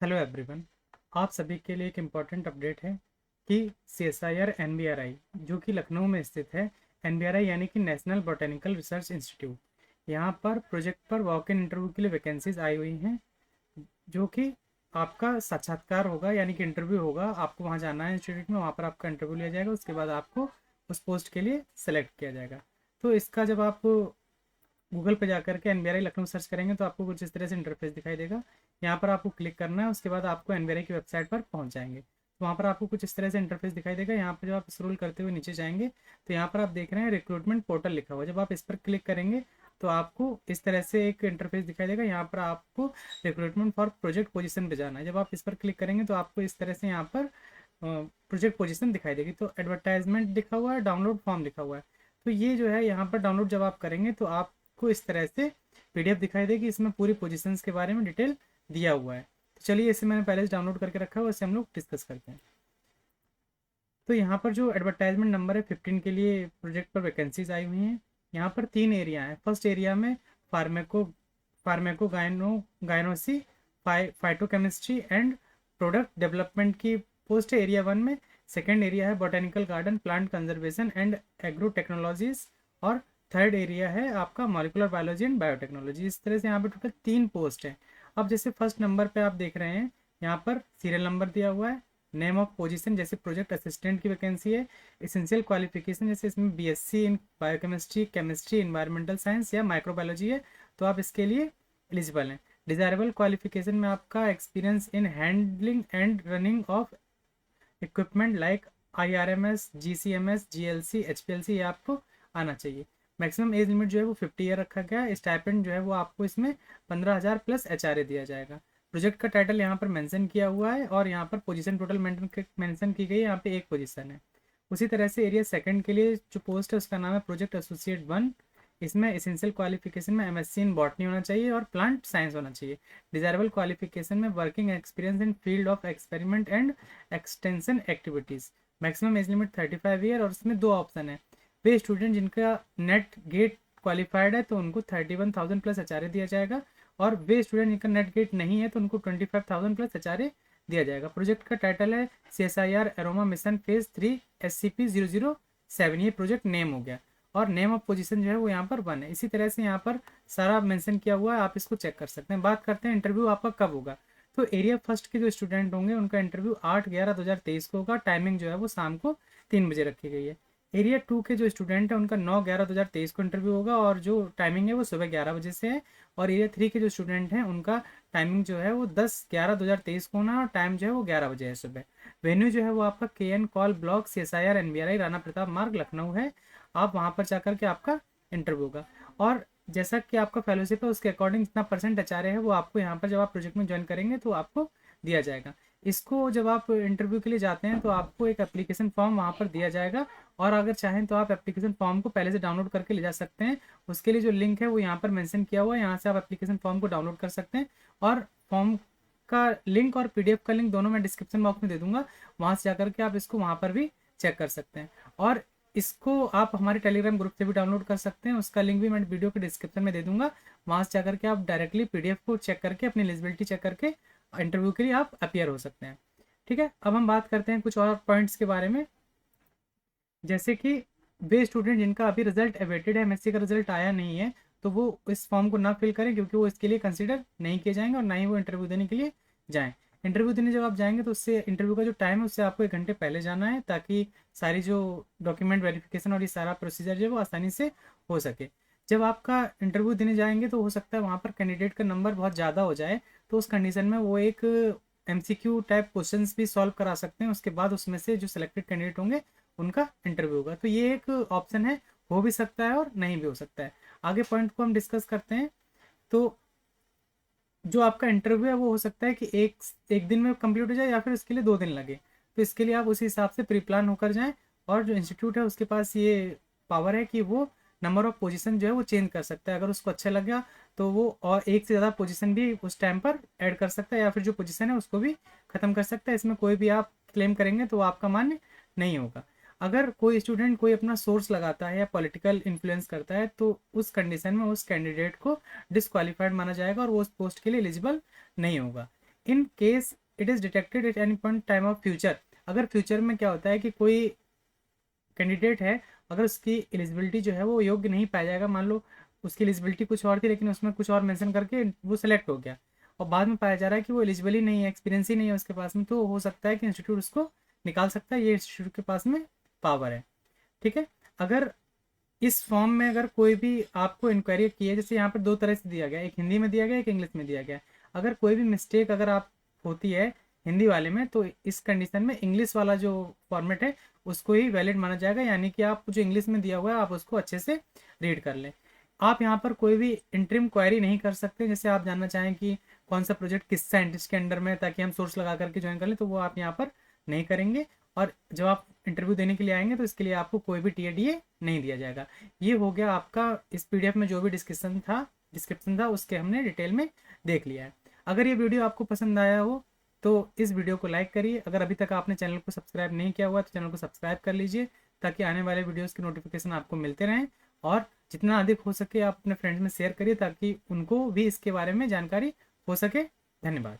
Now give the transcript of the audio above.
Hello everyone. आप सभी के लिए एक इम्पॉर्टेंट अपडेट है कि CSIR NBRI जो कि लखनऊ में स्थित है। NBRI यानी कि नेशनल बॉटेनिकल रिसर्च इंस्टीट्यूट, यहाँ पर प्रोजेक्ट पर वॉक इन इंटरव्यू के लिए वैकेंसीज आई हुई हैं, जो कि आपका साक्षात्कार होगा यानी कि इंटरव्यू होगा। आपको वहाँ जाना है इंस्टीट्यूट में, वहाँ पर आपका इंटरव्यू लिया जाएगा, उसके बाद आपको उस पोस्ट के लिए सेलेक्ट किया जाएगा। तो इसका जब आप गूगल पे जाकर के NBRI लखनऊ सर्च करेंगे तो आपको कुछ इस तरह से इंटरफेस दिखाई देगा। यहाँ पर आपको क्लिक करना है, उसके बाद आपको NBRI की वेबसाइट पर पहुँच जाएंगे। तो वहाँ पर आपको कुछ इस तरह से इंटरफेस दिखाई देगा। यहाँ पर जब आप स्क्रॉल करते हुए नीचे जाएंगे तो यहाँ पर आप देख रहे हैं रिक्रूटमेंट पोर्टल लिखा हुआ है। जब आप इस पर क्लिक करेंगे तो आपको इस तरह से एक इंटरफेस दिखाई देगा। यहाँ पर आपको रिक्रूटमेंट फॉर प्रोजेक्ट पोजीशन पे जाना है। जब आप इस पर क्लिक करेंगे तो आपको इस तरह से यहाँ पर प्रोजेक्ट पोजीशन दिखाई देगी। तो एडवर्टाइजमेंट लिखा हुआ है, डाउनलोड फॉर्म लिखा हुआ है। तो ये जो है यहाँ पर डाउनलोड जब आप करेंगे तो आपको इस तरह से PDF दिखाई देगी। इसमें पूरी पोजीशंस के बारे में डिटेल दिया हुआ है। तो चलिए, इसे मैंने पहले से डाउनलोड करके रखा है, उससे हम लोग डिस्कस करते हैं। तो यहाँ पर जो एडवर्टाइजमेंट नंबर है 15 के लिए प्रोजेक्ट पर वैकेंसीज आई हुई हैं। यहाँ पर 3 एरिया हैं। फर्स्ट एरिया में pharmaco pharmacognosy phytochemistry and product development की पोस्ट है एरिया 1 में। सेकेंड एरिया है botanical garden, plant conservation and agro technologies. और थर्ड एरिया है आपका मॉलिकुलर बायोलॉजी एंड बायोटेक्नोलॉजी। इस तरह से यहाँ पे टोटल 3 पोस्ट हैं। अब जैसे फर्स्ट नंबर पे आप देख रहे हैं, यहाँ पर सीरियल नंबर दिया हुआ है, नेम ऑफ पोजीशन जैसे प्रोजेक्ट असिस्टेंट की वैकेंसी है, एसेंशियल क्वालिफिकेशन जैसे इसमें BSc इन बायोकेमिस्ट्री, केमिस्ट्री, इन्वायरमेंटल साइंस या माइक्रोबायोलॉजी है तो आप इसके लिए एलिजिबल हैं। डिजायरेबल क्वालिफिकेशन में आपका experience in handling and running of equipment like IRMS, GCMS, GLC, HPLC ये आपको आना चाहिए। मैक्सिमम एज लिमिट जो है वो 50 ईयर रखा गया है। स्टाइपेंड जो है वो आपको इसमें 15,000 प्लस HRA दिया जाएगा। प्रोजेक्ट का टाइटल यहाँ पर मेंशन किया हुआ है और यहाँ पर पोजीशन टोटल मेंशन की गई है। यहाँ पे एक पोजीशन है। उसी तरह से एरिया सेकंड के लिए जो पोस्ट है उसका नाम है प्रोजेक्ट एसोसिएट 1। इसमें एसेंशियल क्वालिफिकेशन में MSc इन बॉटनी होना चाहिए और प्लांट साइंस होना चाहिए। डिजायरेबल क्वालिफिकेशन में working experience in field of experiment and extension activities. Maximum age limit 35 year. और इसमें 2 ऑप्शन है। वे स्टूडेंट जिनका नेट गेट क्वालिफाइड है तो उनको 31,000 प्लस HRA दिया जाएगा, और वे स्टूडेंट जिनका नेट गेट नहीं है तो उनको 25,000 प्लस HRA दिया जाएगा। प्रोजेक्ट का टाइटल है CSIR aroma mission phase 3 SCP-007। ये प्रोजेक्ट नेम हो गया और नेम ऑफ पोजीशन जो है वो यहाँ पर 1 है। इसी तरह से यहाँ पर सारा मेंशन किया हुआ है, आप इसको चेक कर सकते हैं। बात करते हैं इंटरव्यू आपका कब होगा। तो एरिया फर्स्ट के जो स्टूडेंट होंगे उनका इंटरव्यू 8/11/2023 को होगा। टाइमिंग जो है वो शाम को 3 बजे रखी गई है। एरिया 2 के जो स्टूडेंट है उनका 9/11/2023 को इंटरव्यू होगा और जो टाइमिंग है वो सुबह 11 बजे से है। और एरिया 3 के जो स्टूडेंट हैं उनका टाइमिंग जो है वो 10/11/2023 को होना है और टाइम जो है वो 11 बजे है सुबह। वेन्यू जो है वो आपका KN call block CSIR NBRI Rana Pratap मार्ग लखनऊ है। आप वहाँ पर जाकर के आपका इंटरव्यू होगा। और जैसा कि आपका फेलोशिप है उसके अकॉर्डिंग जितना परसेंट HRA है वो आपको यहाँ पर जब आप प्रोजेक्ट में ज्वाइन करेंगे तो आपको दिया जाएगा। इसको जब आप इंटरव्यू के लिए जाते हैं तो आपको एक एप्लीकेशन फॉर्म वहाँ पर दिया जाएगा, और अगर चाहें तो आप एप्लीकेशन फॉर्म को पहले से डाउनलोड करके ले जा सकते हैं। उसके लिए जो लिंक है वो यहाँ पर मेंशन किया हुआ है, यहाँ से आप एप्लीकेशन फॉर्म को डाउनलोड कर सकते हैं। और फॉर्म का लिंक और PDF का लिंक दोनों मैं डिस्क्रिप्शन बॉक्स में दे दूंगा, वहाँ से जाकर के आप इसको वहाँ पर भी चेक कर सकते हैं। और इसको आप हमारे टेलीग्राम ग्रुप से भी डाउनलोड कर सकते हैं, उसका लिंक भी मैं वीडियो के डिस्क्रिप्शन में दे दूंगा। वहाँ से जाकर के आप डायरेक्टली PDF को चेक करके अपनी एलिजिबिलिटी चेक करके इंटरव्यू के लिए आप अपीयर हो सकते हैं। ठीक है, अब हम बात करते हैं कुछ और पॉइंट्स के बारे में। जैसे कि वे स्टूडेंट जिनका अभी रिजल्ट अवेटेड है, MSc का रिजल्ट आया नहीं है, तो वो इस फॉर्म को ना फिल करें, क्योंकि वो इसके लिए कंसिडर नहीं किए जाएंगे और ना ही वो इंटरव्यू देने के लिए जाएं। इंटरव्यू देने जब आप जाएंगे तो उससे इंटरव्यू का जो टाइम है उससे आपको 1 घंटे पहले जाना है, ताकि सारी जो डॉक्यूमेंट वेरिफिकेशन और ये सारा प्रोसीजर जो है वो आसानी से हो सके। जब आपका इंटरव्यू देने जाएंगे तो हो सकता है वहाँ पर कैंडिडेट का नंबर बहुत ज़्यादा हो जाए, तो उस कंडीशन में वो एक MCQ टाइप क्वेश्चंस भी सॉल्व करा सकते हैं। उसके बाद उसमें से जो सिलेक्टेड कैंडिडेट होंगे उनका इंटरव्यू होगा। तो ये एक ऑप्शन है, हो भी सकता है और नहीं भी हो सकता है। आगे पॉइंट को हम डिस्कस करते हैं। तो जो आपका इंटरव्यू है वो हो सकता है कि एक एक दिन में कंप्लीट हो जाए या फिर इसके लिए 2 दिन लगे। तो इसके लिए आप उसी हिसाब से प्री प्लान होकर जाएं। और जो इंस्टीट्यूट है उसके पास ये पावर है कि वो नंबर ऑफ पोजीशन जो है वो चेंज कर सकता है। अगर उसको अच्छा लगा तो वो और एक से ज़्यादा पोजीशन भी उस टाइम पर ऐड कर सकता है, या फिर जो पोजीशन है उसको भी ख़त्म कर सकता है। इसमें कोई भी आप क्लेम करेंगे तो वो आपका मान्य नहीं होगा। अगर कोई स्टूडेंट कोई अपना सोर्स लगाता है या पॉलिटिकल इन्फ्लुएंस करता है तो उस कंडीशन में उस कैंडिडेट को डिसक्वालीफाइड माना जाएगा और वो उस पोस्ट के लिए एलिजिबल नहीं होगा। In case it is detected at any point time of future, अगर फ्यूचर में क्या होता है कि कोई कैंडिडेट है, अगर उसकी एलिजिबिलिटी जो है वो योग्य नहीं पाया जाएगा, मान लो उसकी एलिजिबिलिटी कुछ और थी लेकिन उसमें कुछ और मेंशन करके वो सेलेक्ट हो गया, और बाद में पाया जा रहा है कि वो एलिजिबल ही नहीं है, एक्सपीरियंस ही नहीं है उसके पास में, तो हो सकता है कि इंस्टीट्यूट उसको निकाल सकता है, ये इंस्टीट्यूट के पास में पावर है। ठीक है। अगर इस फॉर्म में अगर कोई भी आपको इंक्वायरी की है, जैसे यहाँ पर दो तरह से दिया गया, एक हिंदी में दिया गया, एक इंग्लिश में दिया गया, अगर कोई भी मिस्टेक अगर आप होती है हिंदी वाले में, तो इस कंडीशन में इंग्लिश वाला जो फॉर्मेट है उसको ही वैलिड माना जाएगा, यानी कि आप जो इंग्लिश में दिया हुआ है आप उसको अच्छे से रीड कर लें। आप यहाँ पर कोई भी इंटरिम क्वेरी नहीं कर सकते, जैसे आप जानना चाहें कि कौन सा प्रोजेक्ट किस साइंटिस्ट के अंडर में, ताकि हम सोर्स लगा करके ज्वाइन कर लें, तो वो आप यहाँ पर नहीं करेंगे। और जब आप इंटरव्यू देने के लिए आएंगे तो इसके लिए आपको कोई भी टीएडीए नहीं दिया जाएगा। ये हो गया आपका, इस पीडीएफ में जो भी डिस्क्रिप्शन था उसके हमने डिटेल में देख लिया है। अगर ये वीडियो आपको पसंद आया हो तो इस वीडियो को लाइक करिए, अगर अभी तक आपने चैनल को सब्सक्राइब नहीं किया हुआ तो चैनल को सब्सक्राइब कर लीजिए, ताकि आने वाले वीडियोस की नोटिफिकेशन आपको मिलते रहें, और जितना अधिक हो सके आप अपने फ्रेंड्स में शेयर करिए ताकि उनको भी इसके बारे में जानकारी हो सके। धन्यवाद।